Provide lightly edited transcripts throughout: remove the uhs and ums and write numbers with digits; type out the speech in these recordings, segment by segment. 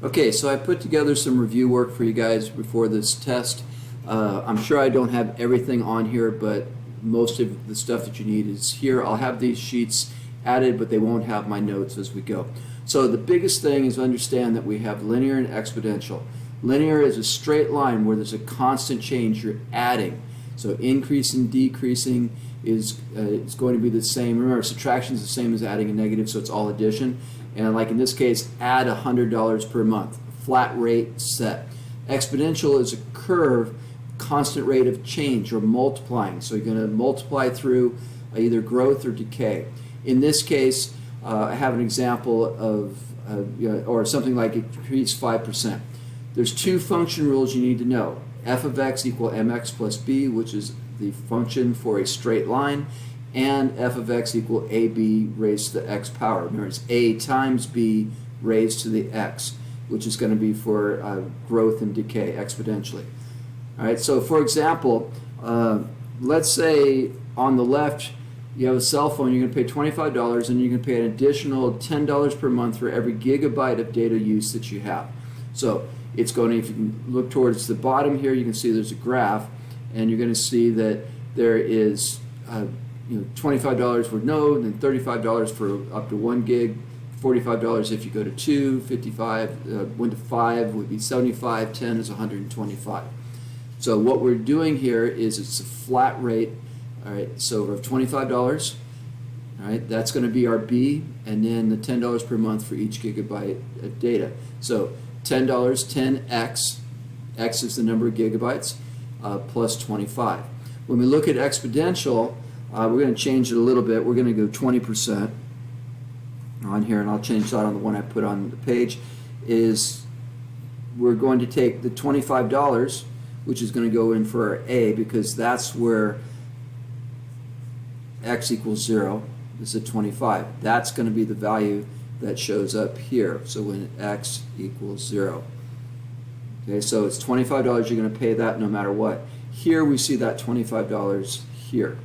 Okay, so I put together some review work for you guys before this test. I'm sure I don't have everything on here, but most of the stuff that you need is here. I'll have these sheets added, but they won't have my notes as we go. So the biggest thing is understand that we have linear and exponential. Linear is a straight line where there's a constant change. You're adding. So increasing, decreasing is going to be the same. Remember, subtraction is the same as adding a negative, so it's all addition. And like in this case, add $100 per month, flat rate set. Exponential is a curve, constant rate of change or multiplying. So you're going to multiply through either growth or decay. In this case, I have an example of, or something like increase 5%. There's two function rules you need to know. F of x equal mx plus b, which is the function for a straight line, and f of x equal ab raised to the x power. Remember, it's a times b raised to the x, which is going to be for growth and decay exponentially. All right, so for example, let's say on the left you have a cell phone, you're going to pay $25 and you're going to pay an additional $10 per month for every gigabyte of data use that you have. So it's going to, if you can look towards the bottom here, you can see there's a graph, and you're going to see that there is $25 for node, and $35 for up to 1 gig, $45 if you go to 2, 55, 1 to 5 would be 75, 10 is 125. So what we're doing here is it's a flat rate. All right, so we have $25. All right, that's going to be our B, and then the $10 per month for each gigabyte of data. So $10, 10x, x is the number of gigabytes, plus 25. When we look at exponential, we're going to change it a little bit. We're going to go 20% on here, and I'll change that on the one I put on the page. Is we're going to take the $25, which is going to go in for our A, because that's where x equals 0. This is 25. That's going to be the value that shows up here. So when x equals 0. Okay, so it's $25. You're going to pay that no matter what. Here we see that $25 here.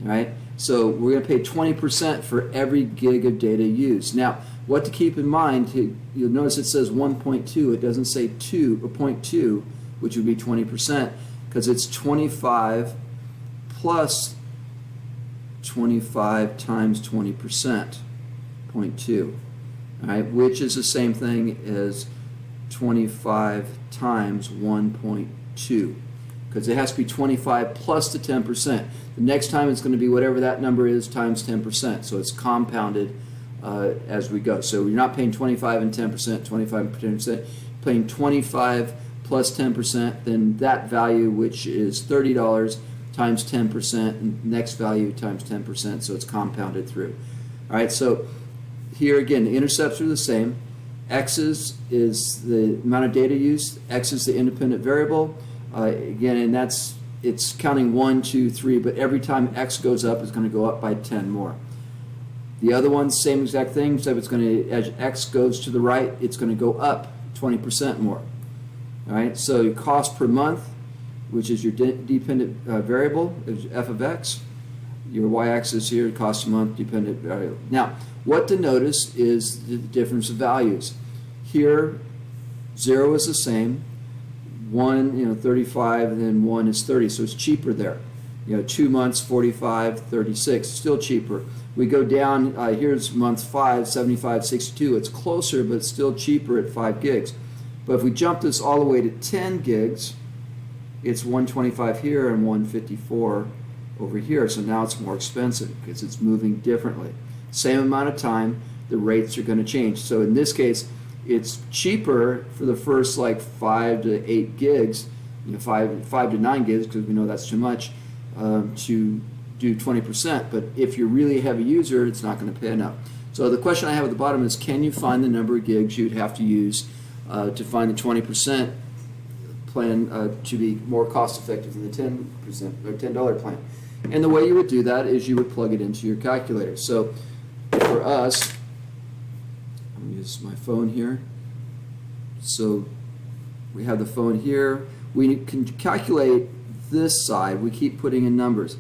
All right, so we're going to pay 20% for every gig of data used. Now, what to keep in mind, you'll notice it says 1.2. It doesn't say 2 or 0.2, which would be 20%, because it's 25 plus 25 times 20%, 0.2. All right, which is the same thing as 25 times 1.2, because it has to be 25 plus the 10%. The next time it's going to be whatever that number is times 10%, so it's compounded as we go. So you're not paying 25 and 10%, 25 and 10%, paying 25 plus 10%, then that value, which is $30, times 10%, and next value times 10%, so it's compounded through. All right, so here again, the intercepts are the same. X's is the amount of data used. X is the independent variable. Again, and it's counting 1, 2, 3, but every time X goes up, it's going to go up by 10 more. The other one, same exact thing, except it's going to, as X goes to the right, it's going to go up 20% more. All right, so your cost per month, which is your dependent variable, is f of x. Your y-axis here, cost a month, dependent variable. Now, what to notice is the difference of values. Here, 0 is the same. 1, 35, and then 1 is 30, so it's cheaper there. 2 months, 45, 36, still cheaper. We go down, here's month 5, 75, 62. It's closer, but it's still cheaper at 5 gigs. But if we jump this all the way to 10 gigs, it's 125 here and 154 over here. So now it's more expensive because it's moving differently. Same amount of time, the rates are going to change. So in this case, it's cheaper for the first like 5 to 8 gigs, 5 to 9 gigs, because we know that's too much, to do 20%. But if you're really a heavy user, it's not going to pay enough. So the question I have at the bottom is, can you find the number of gigs you'd have to use to find the 20% plan to be more cost effective than the 10% or $10 plan? And the way you would do that is you would plug it into your calculator. So for us, I'm going to use my phone here. So we have the phone here. We can calculate this side. We keep putting in numbers.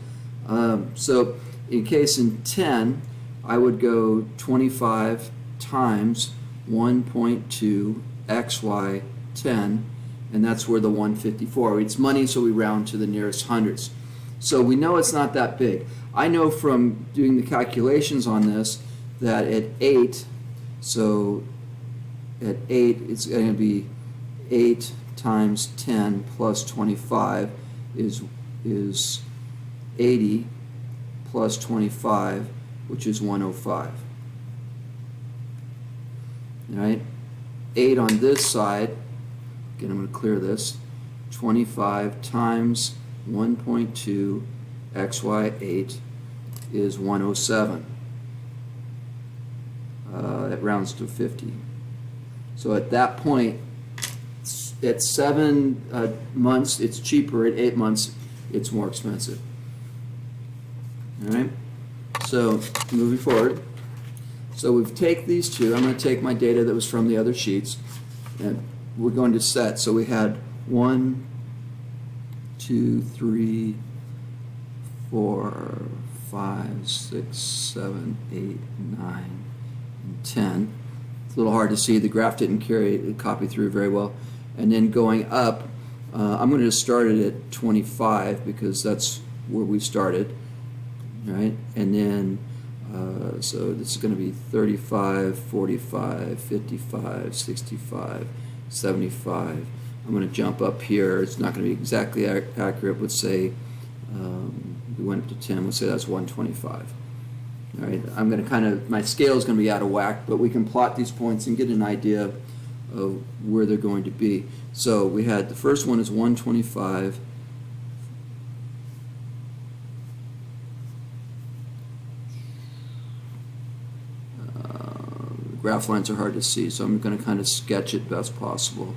So in case in 10, I would go 25 times 1.2 xy 10, and that's where the 154. It's money, so we round to the nearest hundreds. So we know it's not that big. I know from doing the calculations on this that at 8, so at 8 it's going to be 8 times 10 plus 25 is 80 plus 25, which is 105. All right? 8 on this side, again I'm going to clear this, 25 times 1.2 xy8 is 107. It rounds to 50. So at that point, at 7 months it's cheaper, at 8 months it's more expensive. All right? So moving forward, so we've taken these two. I'm going to take my data that was from the other sheets, and we're going to set. So we had 1, 2, 3, 4, 5, 6, 7, 8, 9, and 10. It's a little hard to see. The graph didn't copy through very well. And then going up, I'm going to just start it at 25 because that's where we started. Right? And then, so this is going to be 35, 45, 55, 65, 75. I'm going to jump up here. It's not going to be exactly accurate. Let's say we went up to 10. Let's say that's 125. All right. I'm going to kind of, my scale is going to be out of whack, but we can plot these points and get an idea of where they're going to be. So we had the first one is 125. Graph lines are hard to see, so I'm going to kind of sketch it best possible.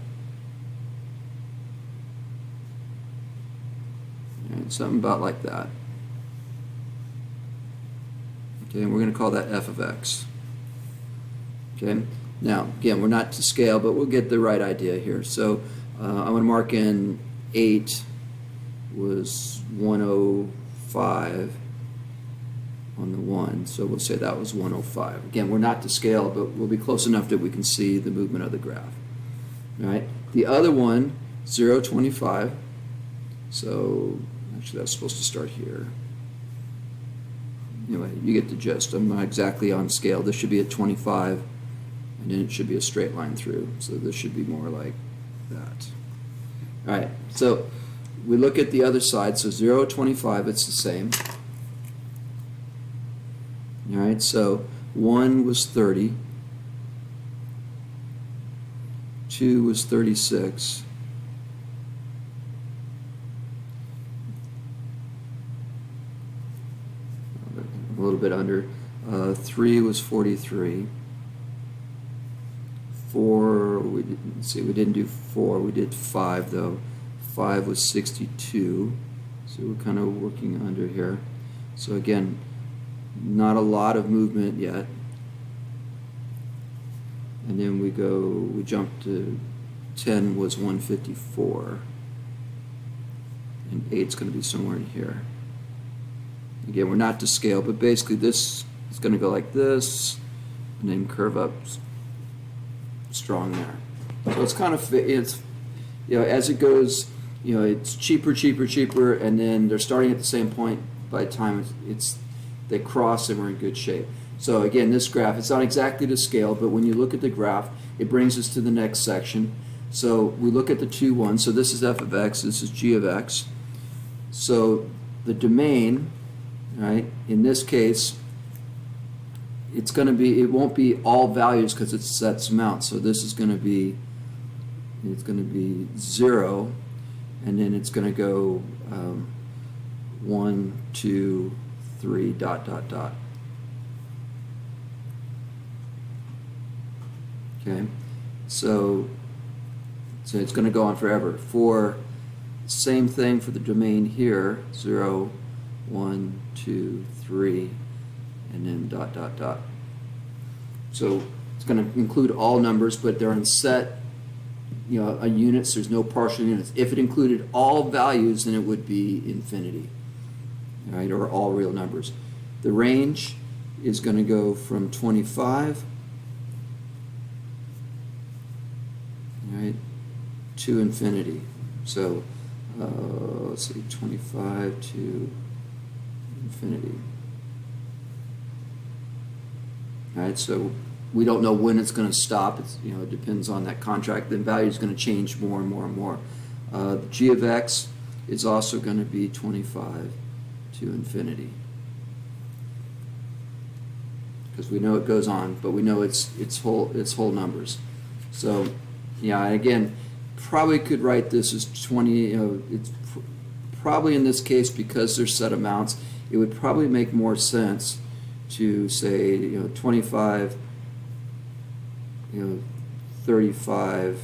And something about like that. Okay, and we're going to call that f of x. Okay, now again, we're not to scale, but we'll get the right idea here. So I'm going to mark in 8 was 105 on the 1, so we'll say that was 105. Again, we're not to scale, but we'll be close enough that we can see the movement of the graph. All right. The other one, 0.25. So actually, that's supposed to start here. Anyway, you get the gist. I'm not exactly on scale. This should be at 25, and then it should be a straight line through. So this should be more like that. All right. So we look at the other side. So 0.25, it's the same. All right, so 1 was 30, 2 was 36, a little bit under, 3 was 43, 4, we didn't see, we didn't do 4, we did 5 though, 5 was 62, so we're kind of working under here. So again, not a lot of movement yet. And then we jump to 10 was 154. And 8's going to be somewhere in here. Again, we're not to scale, but basically this is going to go like this and then curve up strong there. So it's kind of, it's, you know, as it goes, you know, it's cheaper, and then they're starting at the same point by the time they cross and we're in good shape. So again, this graph, it's not exactly to scale, but when you look at the graph, it brings us to the next section. So we look at the 2, 1. So this is f of x, this is g of x. So the domain, right, in this case, it's going to be, it won't be all values because it sets them out. So this is going to be, it's going to be 0, and then it's going to go 1, 2, 3, dot, dot, dot. Okay, so it's going to go on forever. For same thing for the domain here, 0, 1, 2, 3, and then dot, dot, dot. So it's going to include all numbers, but they're in set, you know, units. There's no partial units. If it included all values, then it would be infinity. All right, or all real numbers. The range is going to go from 25 to infinity. So let's see, 25 to infinity. All right, so we don't know when it's going to stop. It's, it depends on that contract. The value is going to change more and more and more. G of x is also going to be 25 to infinity. Because we know it goes on, but we know it's whole numbers. So, yeah, again, probably could write this as 20. It's probably in this case, because they're set amounts, it would probably make more sense to say 25, 35,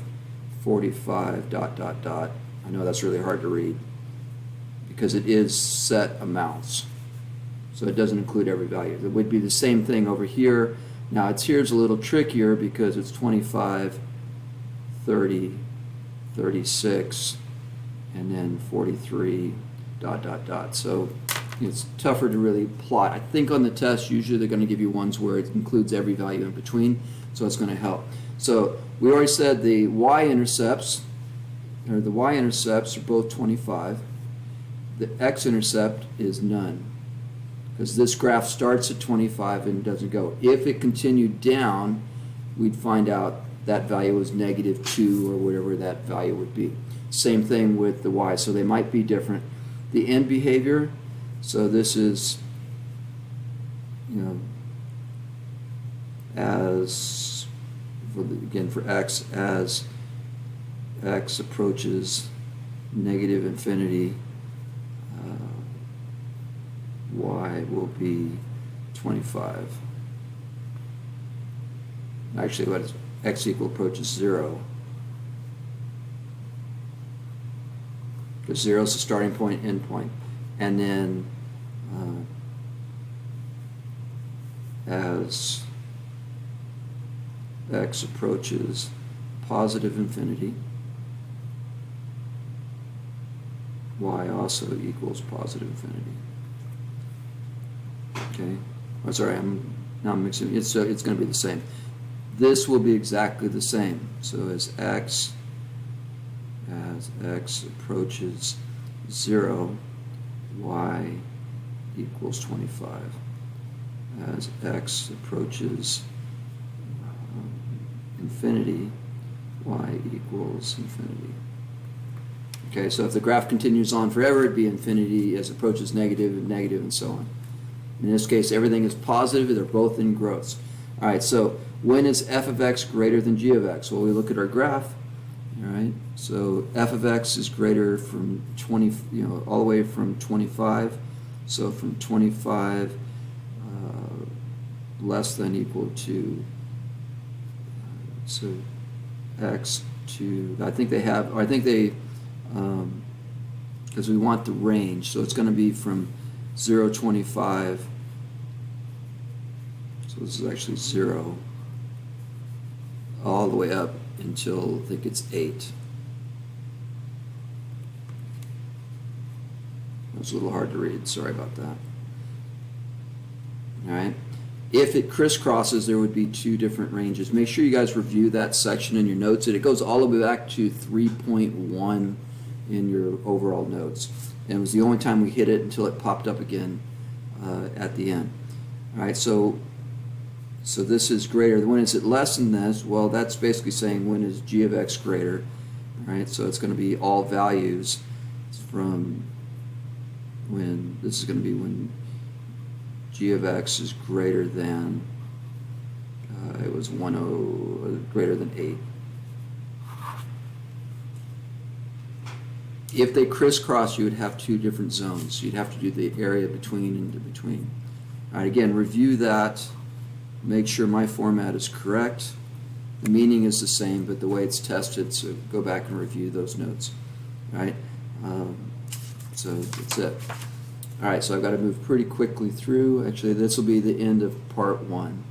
45, ... I know that's really hard to read because it is set amounts. So it doesn't include every value. It would be the same thing over here. Now here's a little trickier because it's 25, 30, 36, and then 43, ... So it's tougher to really plot. I think on the test, usually they're going to give you ones where it includes every value in between, so it's going to help. So we already said the y-intercepts, or the y-intercepts are both 25. The x-intercept is none, because this graph starts at 25 and doesn't go. If it continued down, we'd find out that value was -2 or whatever that value would be. Same thing with the y, so they might be different. The end behavior, so this is, as, again for x, as x approaches negative infinity, y will be 25. Actually, what is x equal approaches 0? Because 0 is the starting point, end point. And then as x approaches positive infinity, y also equals positive infinity. Okay. Oh, sorry, now I'm mixing. It's going to be the same. This will be exactly the same. So as x approaches 0, y equals 25. As x approaches infinity, y equals infinity. Okay, so if the graph continues on forever, it'd be infinity as approaches negative and negative and so on. In this case, everything is positive. They're both in growths. All right, so when is f of x greater than g of x? Well, we look at our graph. All right, so f of x is greater from 20, all the way from 25. So from 25 less than equal to, so x to, I think they have, or I think they, because we want the range, so it's going to be from 0, 25, so this is actually 0, all the way up until I think it's 8. That's a little hard to read, sorry about that. All right. If it crisscrosses, there would be 2 different ranges. Make sure you guys review that section in your notes. It goes all the way back to 3.1 in your overall notes. And it was the only time we hit it until it popped up again at the end. All right, so this is greater. When is it less than this? Well, that's basically saying when is g of x greater. All right, so it's going to be all values from when, this is going to be when g of x is greater than, it was greater than 8. If they crisscross, you would have 2 different zones. You'd have to do the area between and in between. All right, again, review that. Make sure my format is correct. The meaning is the same, but the way it's tested, so go back and review those notes. All right, so that's it. All right, so I've got to move pretty quickly through. Actually, this will be the end of part 1.